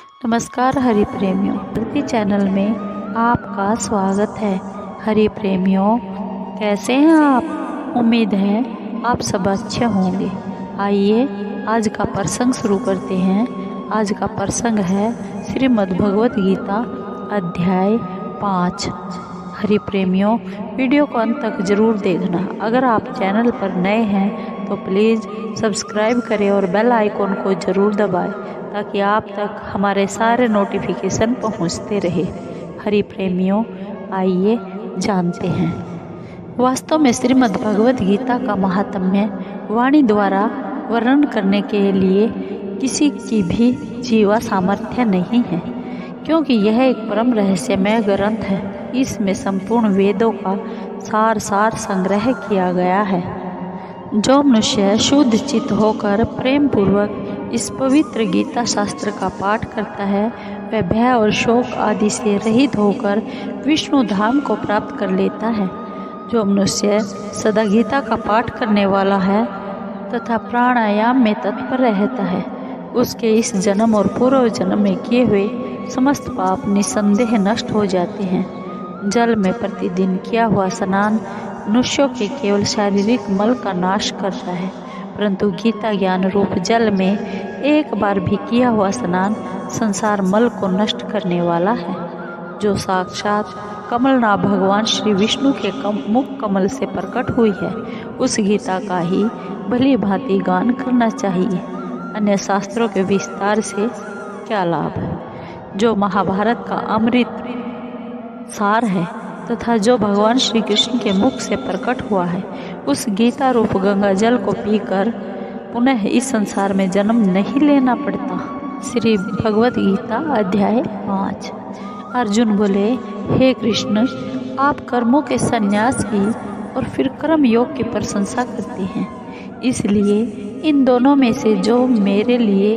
नमस्कार हरि प्रेमियों, प्रति चैनल में आपका स्वागत है। हरि प्रेमियों, कैसे हैं आप? उम्मीद है आप सब अच्छे होंगे। आइए आज का प्रसंग शुरू करते हैं। आज का प्रसंग है श्रीमद् भगवत गीता अध्याय 5। हरि प्रेमियों, वीडियो को अंत तक जरूर देखना। अगर आप चैनल पर नए हैं तो प्लीज़ सब्सक्राइब करें और बेल आइकॉन को ज़रूर दबाएं ताकि आप तक हमारे सारे नोटिफिकेशन पहुंचते रहे। हरि प्रेमियों, आइए जानते हैं। वास्तव में श्रीमद् भगवत गीता का महात्म्य वाणी द्वारा वर्णन करने के लिए किसी की भी जीवा सामर्थ्य नहीं है, क्योंकि यह एक परम रहस्यमय ग्रंथ है। इसमें संपूर्ण वेदों का सार संग्रह किया गया है। जो मनुष्य शुद्ध चित्त होकर प्रेम पूर्वक इस पवित्र गीता शास्त्र का पाठ करता है, वह भय और शोक आदि से रहित होकर विष्णु धाम को प्राप्त कर लेता है। जो मनुष्य सदा गीता का पाठ करने वाला है तथा प्राणायाम में तत्पर रहता है, उसके इस जन्म और पूर्व जन्म में किए हुए समस्त पाप निसंदेह नष्ट हो जाते हैं। जल में प्रतिदिन किया हुआ स्नान मनुष्यों के केवल शारीरिक मल का नाश करता है, परंतु गीता ज्ञान रूप जल में एक बार भी किया हुआ स्नान संसार मल को नष्ट करने वाला है। जो साक्षात कमलनाभ भगवान श्री विष्णु के मुख कमल से प्रकट हुई है, उस गीता का ही भली भांति गान करना चाहिए। अन्य शास्त्रों के विस्तार से क्या लाभ? जो महाभारत का अमृत सार है तथा जो भगवान श्री कृष्ण के मुख से प्रकट हुआ है, उस गीता रूप गंगा जल को पीकर पुनः इस संसार में जन्म नहीं लेना पड़ता। श्री भगवत गीता अध्याय 5। अर्जुन बोले, हे कृष्ण, आप कर्मों के संन्यास की और फिर कर्म योग की प्रशंसा करते हैं, इसलिए इन दोनों में से जो मेरे लिए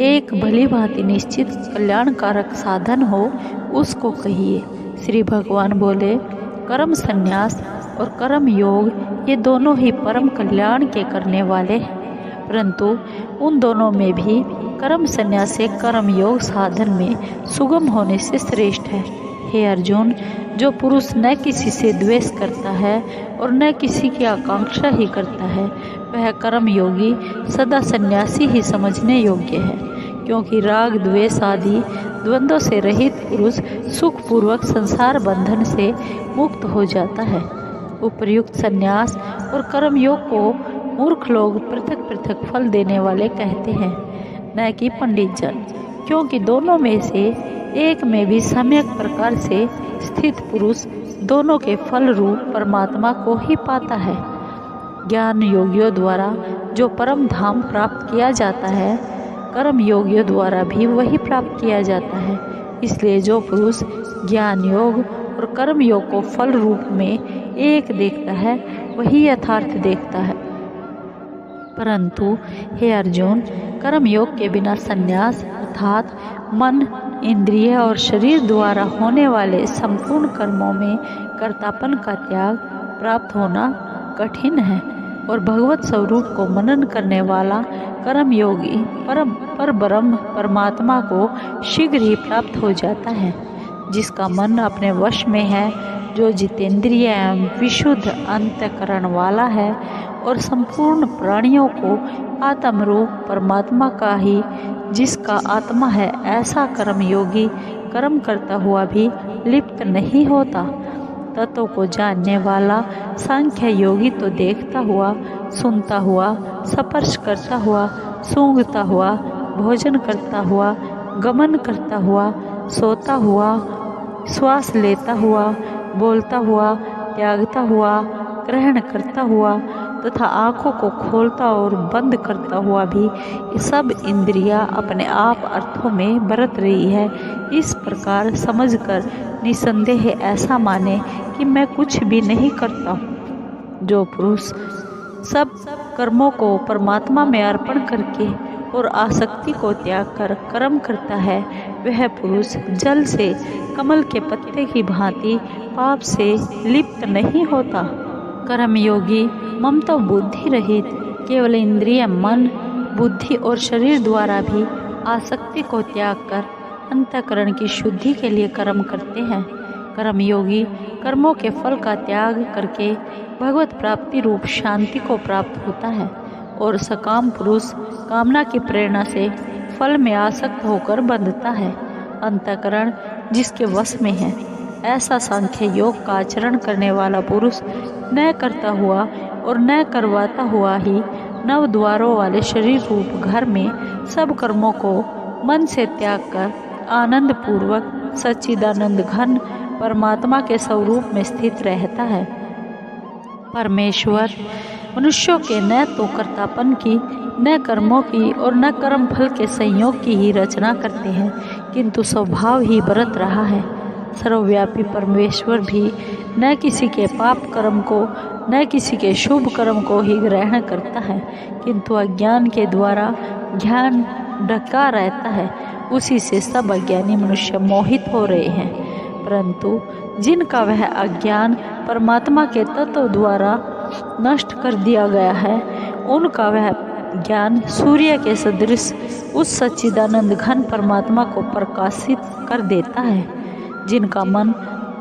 एक भली भांति निश्चित कल्याणकारक साधन हो, उसको कहिए। श्री भगवान बोले, कर्म संन्यास और कर्म योग ये दोनों ही परम कल्याण के करने वाले हैं, परंतु उन दोनों में भी कर्म संन्यास से कर्म योग साधन में सुगम होने से श्रेष्ठ है। हे अर्जुन, जो पुरुष न किसी से द्वेष करता है और न किसी की आकांक्षा ही करता है, वह कर्म योगी सदा सन्यासी ही समझने योग्य है, क्योंकि राग द्वेष आदि द्वंद्वों से रहित पुरुष सुखपूर्वक संसार बंधन से मुक्त हो जाता है। उपर्युक्त संन्यास और कर्म योग को मूर्ख लोग पृथक पृथक फल देने वाले कहते हैं, न कि पंडित जन, क्योंकि दोनों में से एक में भी सम्यक प्रकार से स्थित पुरुष दोनों के फल रूप परमात्मा को ही पाता है। ज्ञान योगियों द्वारा जो परम धाम प्राप्त किया जाता है, कर्म योगियों द्वारा भी वही प्राप्त किया जाता है। इसलिए जो पुरुष ज्ञान योग और कर्म योग को फल रूप में एक देखता है, वही यथार्थ देखता है। परंतु हे अर्जुन, कर्म योग के बिना संन्यास अर्थात मन, इंद्रिय और शरीर द्वारा होने वाले संपूर्ण कर्मों में कर्तापन का त्याग प्राप्त होना कठिन है, और भगवत स्वरूप को मनन करने वाला कर्म योगी पर ब्रह्म परमात्मा को शीघ्र ही प्राप्त हो जाता है। जिसका मन अपने वश में है, जो जितेंद्रिय एवं विशुद्ध अंतःकरण वाला है और संपूर्ण प्राणियों को आत्मरूप परमात्मा का ही जिसका आत्मा है, ऐसा कर्म योगी कर्म करता हुआ भी लिप्त नहीं होता। तत्व को जानने वाला सांख्य योगी तो देखता हुआ, सुनता हुआ, स्पर्श करता हुआ, सूंघता हुआ, भोजन करता हुआ, गमन करता हुआ, सोता हुआ, श्वास लेता हुआ, बोलता हुआ, त्यागता हुआ, ग्रहण करता हुआ तथा आँखों को खोलता और बंद करता हुआ भी ये सब इंद्रियां अपने आप अर्थों में बरत रही है। इस प्रकार समझकर निसंदेह ऐसा माने कि मैं कुछ भी नहीं करता हूँ। जो पुरुष सब कर्मों को परमात्मा में अर्पण करके और आसक्ति को त्याग कर कर्म करता है, वह पुरुष जल से कमल के पत्ते की भांति पाप से लिप्त नहीं होता। कर्म योगी ममता बुद्धि रहित केवल इंद्रिय, मन, बुद्धि और शरीर द्वारा भी आसक्ति को त्याग कर अंतःकरण की शुद्धि के लिए कर्म करते हैं। कर्मयोगी कर्मों के फल का त्याग करके भगवत प्राप्ति रूप शांति को प्राप्त होता है और सकाम पुरुष कामना की प्रेरणा से फल में आसक्त होकर बंधता है। अंतःकरण जिसके वश में है, ऐसा सांख्य योग का आचरण करने वाला पुरुष न करता हुआ और न करवाता हुआ ही नव द्वारों वाले शरीर रूप घर में सब कर्मों को मन से त्याग कर आनंद पूर्वक सच्चिदानंद घन परमात्मा के स्वरूप में स्थित रहता है। परमेश्वर मनुष्यों के न तो कर्तापन की, न कर्मों की और न कर्म फल के संयोग की ही रचना करते हैं, किंतु स्वभाव ही बरत रहा है। सर्वव्यापी परमेश्वर भी न किसी के पाप कर्म को न किसी के शुभ कर्म को ही ग्रहण करता है, किंतु अज्ञान के द्वारा ज्ञान ढका रहता है, उसी से सब अज्ञानी मनुष्य मोहित हो रहे हैं। परंतु जिनका वह अज्ञान परमात्मा के तत्व द्वारा नष्ट कर दिया गया है, उनका वह ज्ञान सूर्य के सदृश उस सच्चिदानंद घन परमात्मा को प्रकाशित कर देता है। जिनका मन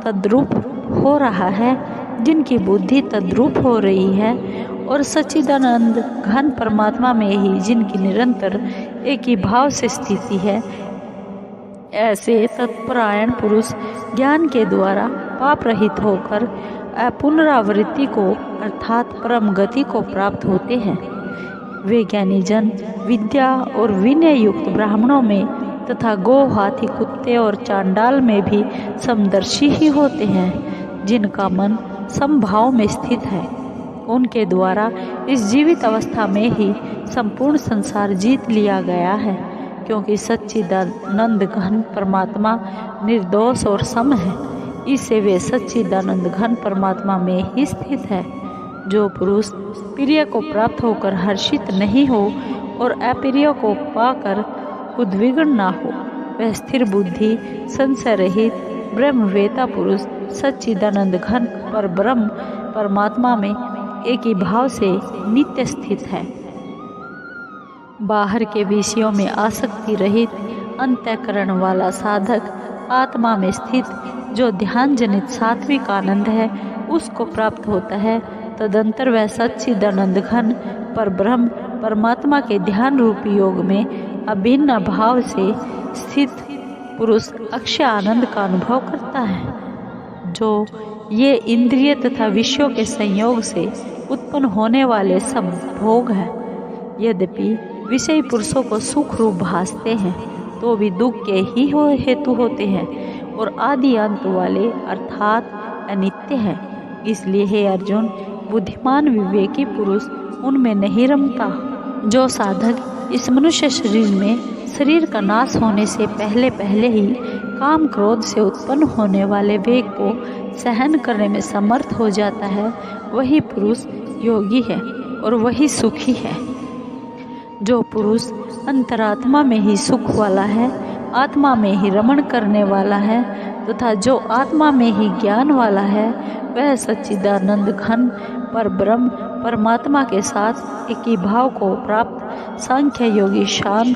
तद्रूप हो रहा है, जिनकी बुद्धि तद्रूप हो रही है और सच्चिदानंद घन परमात्मा में ही जिनकी निरंतर एक ही भाव से स्थिति है, ऐसे तत्परायण पुरुष ज्ञान के द्वारा पाप रहित होकर पुनरावृत्ति को अर्थात परम गति को प्राप्त होते हैं। वे ज्ञानी जन विद्या और विनय युक्त ब्राह्मणों में तथा गो हाथी कुत्ते और चांडाल में भी समदर्शी ही होते हैं। जिनका मन समभाव में स्थित है, उनके द्वारा इस जीवित अवस्था में ही संपूर्ण संसार जीत लिया गया है, क्योंकि सच्चिदानंद घन परमात्मा निर्दोष और सम है, इससे वे सच्चिदानंद घन परमात्मा में ही स्थित है। जो पुरुष प्रिय को प्राप्त होकर हर्षित नहीं हो और अप्रिय को पाकर उद्विग्न ना हो, वह स्थिर बुद्धि संशय रहित ब्रह्मवेता पुरुष सच्चिदानंद घन पर ब्रह्म परमात्मा में एक ही भाव से नित्य स्थित है। बाहर के विषयों में आसक्ति रहित अंतःकरण वाला साधक आत्मा में स्थित जो ध्यान जनित सात्विक आनंद है, उसको प्राप्त होता है। तदंतर वह सच्चिदानंद घन पर ब्रह्म परमात्मा के ध्यान रूपी योग में अभिन्न भाव से स्थित पुरुष अक्षय आनंद का अनुभव करता है। जो ये इंद्रिय तथा विषयों के संयोग से उत्पन्न होने वाले सब भोग है, यद्यपि विषयी पुरुषों को सुख रूप भासते हैं, तो भी दुख के ही हेतु होते हैं और आदि अंत वाले अर्थात अनित्य है। इसलिए हे अर्जुन, बुद्धिमान विवेकी पुरुष उनमें नहीं रमता। जो साधक इस मनुष्य शरीर में शरीर का नाश होने से पहले पहले ही काम क्रोध से उत्पन्न होने वाले वेग को सहन करने में समर्थ हो जाता है, वही पुरुष योगी है और वही सुखी है। जो पुरुष अंतरात्मा में ही सुख वाला है, आत्मा में ही रमण करने वाला है तथा जो आत्मा में ही ज्ञान वाला है, वह सच्चिदानंद घन पर ब्रह्म परमात्मा के साथ एक ही भाव को प्राप्त सांख्य योगी शांत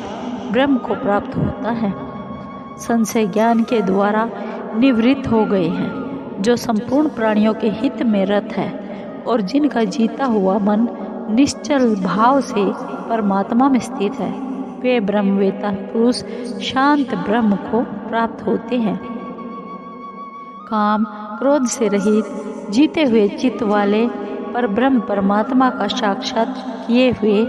ब्रह्म को प्राप्त होता है। संशय ज्ञान के द्वारा निवृत्त हो गए हैं, जो संपूर्ण प्राणियों के हित में रत है और जिनका जीता हुआ मन निश्चल भाव से परमात्मा में स्थित है, वे ब्रह्मवेता पुरुष शांत ब्रह्म को प्राप्त होते हैं। काम क्रोध से रहित जीते हुए चित्त वाले पर ब्रह्म परमात्मा का साक्षात किए हुए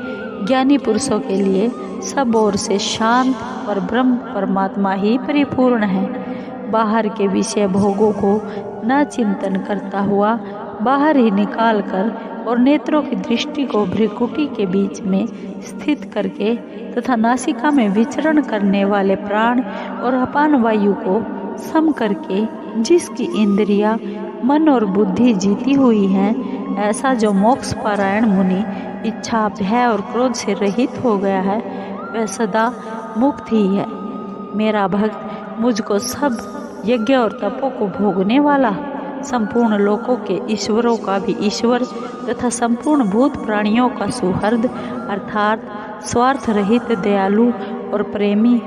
ज्ञानी पुरुषों के लिए सब ओर से शांत पर ब्रह्म परमात्मा ही परिपूर्ण है। बाहर के विषय भोगों को न चिंतन करता हुआ बाहर ही निकाल कर और नेत्रों की दृष्टि को भ्रिकुटी के बीच में स्थित करके तथा नासिका में विचरण करने वाले प्राण और अपान वायु को सम करके जिसकी इंद्रियां मन और बुद्धि जीती हुई हैं, ऐसा जो मोक्ष पारायण मुनि इच्छा भय और क्रोध से रहित हो गया है, वह सदा मुक्त ही है। मेरा भक्त मुझको सब यज्ञ और तपों को भोगने वाला, संपूर्ण लोकों के ईश्वरों का भी ईश्वर तथा संपूर्ण भूत प्राणियों का सुहृद अर्थात स्वार्थ रहित दयालु और प्रेमी